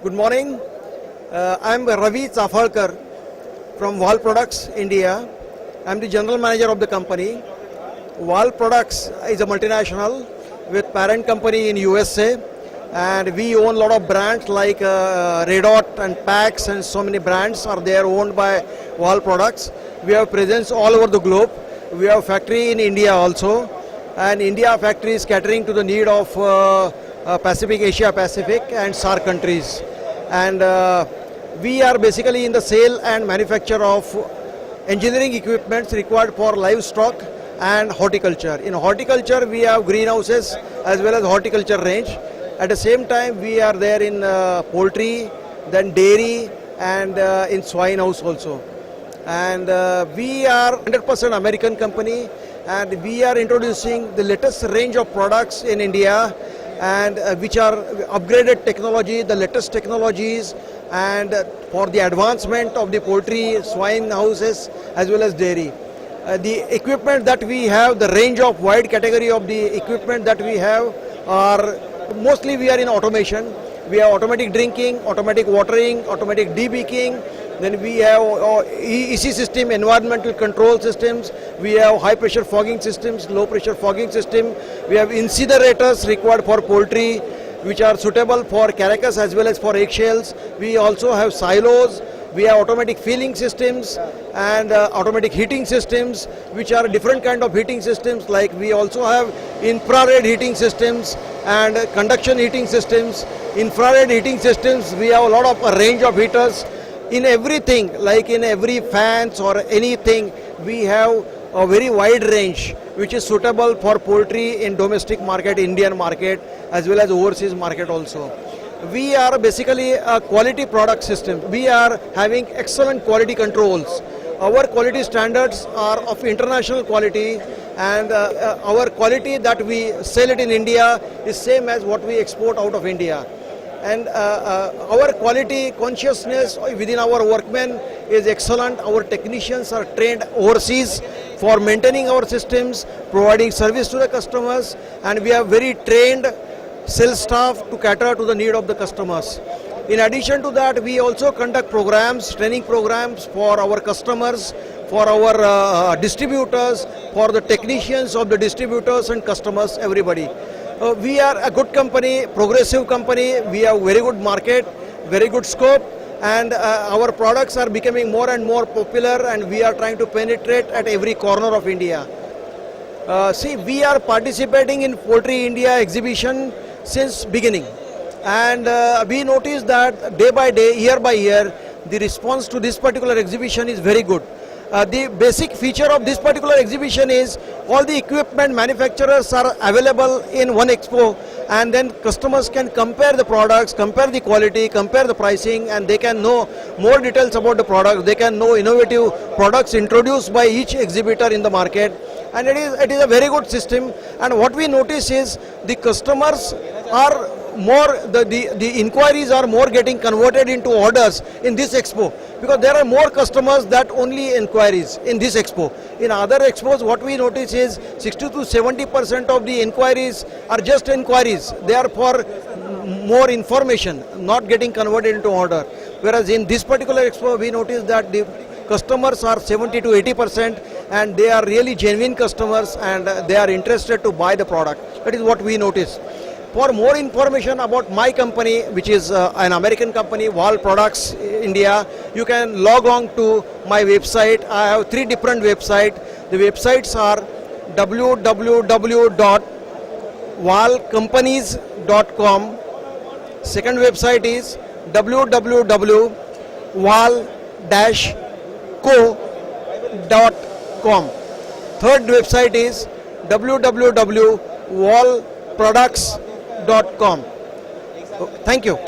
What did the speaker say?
Good morning. I am Ravi Chafalkar from Wall Products, India. I am the general manager of the company. Wall Products is a multinational with parent company in USA, and we own a lot of brands like Red Hot and Pax, and so many brands are there owned by Wall Products. We have presence all over the globe. We have factory in India also, and India factory is catering to the need of Pacific, Asia Pacific and SAARC countries. And we are basically in the sale and manufacture of engineering equipments required for livestock and horticulture. In horticulture, we have greenhouses as well as horticulture range. At the same time, we are there in poultry, then dairy, and in swine house also. And we are 100% American company, and we are introducing the latest range of products in India, and which are upgraded technology, the latest technologies, and for the advancement of the poultry, swine houses as well as dairy. The equipment that we have, the range of wide category of the equipment that we have are mostly we are in automation. We have automatic drinking, automatic watering, automatic debeaking. Then we have EC system, environmental control systems. We have high pressure fogging systems, low pressure fogging system. We have incinerators required for poultry, which are suitable for carcass as well as for eggshells. We also have silos. We have automatic filling systems and automatic heating systems, which are different kind of heating systems. Like we also have infrared heating systems and conduction heating systems. Infrared heating systems, we have a lot of a range of heaters. In everything, like in every fans or anything, we have a very wide range which is suitable for poultry in domestic market, Indian market, as well as overseas market also. We are basically a quality product system. We are having excellent quality controls. Our quality standards are of international quality, and our quality that we sell it in India is same as what we export out of India. And our quality consciousness within our workmen is excellent. Our technicians are trained overseas for maintaining our systems, providing service to the customers, and we have very trained sales staff to cater to the need of the customers. In addition to that, we also conduct programs, training programs for our customers, for our distributors, for the technicians of the distributors and customers, everybody. We are a good company, progressive company. We have very good market, very good scope, and our products are becoming more and more popular, and we are trying to penetrate at every corner of India. See, we are participating in Poultry India exhibition since beginning, and we notice that day by day, year by year, the response to this particular exhibition is very good. The basic feature of this particular exhibition is all the equipment manufacturers are available in one expo, and then customers can compare the products, compare the quality, compare the pricing, and they can know more details about the product. They can know innovative products introduced by each exhibitor in the market, and it is a very good system. And what we notice is the customers are more, the inquiries are more getting converted into orders in this expo, because there are more customers that only inquiries in this expo. In other expos, what we notice is 60 to 70% of the inquiries are just inquiries. They are for more information, not getting converted into order. Whereas in this particular expo, we notice that the customers are 70 to 80%, and they are really genuine customers, and they are interested to buy the product. That is what we notice. For more information about my company, which is an American company, Wall Products India, you can log on to my website. I have 3 different websites. The websites are www.wallcompanies.com. Second website is www.wall-co.com. Third website is www.wallproducts.com. Thank you.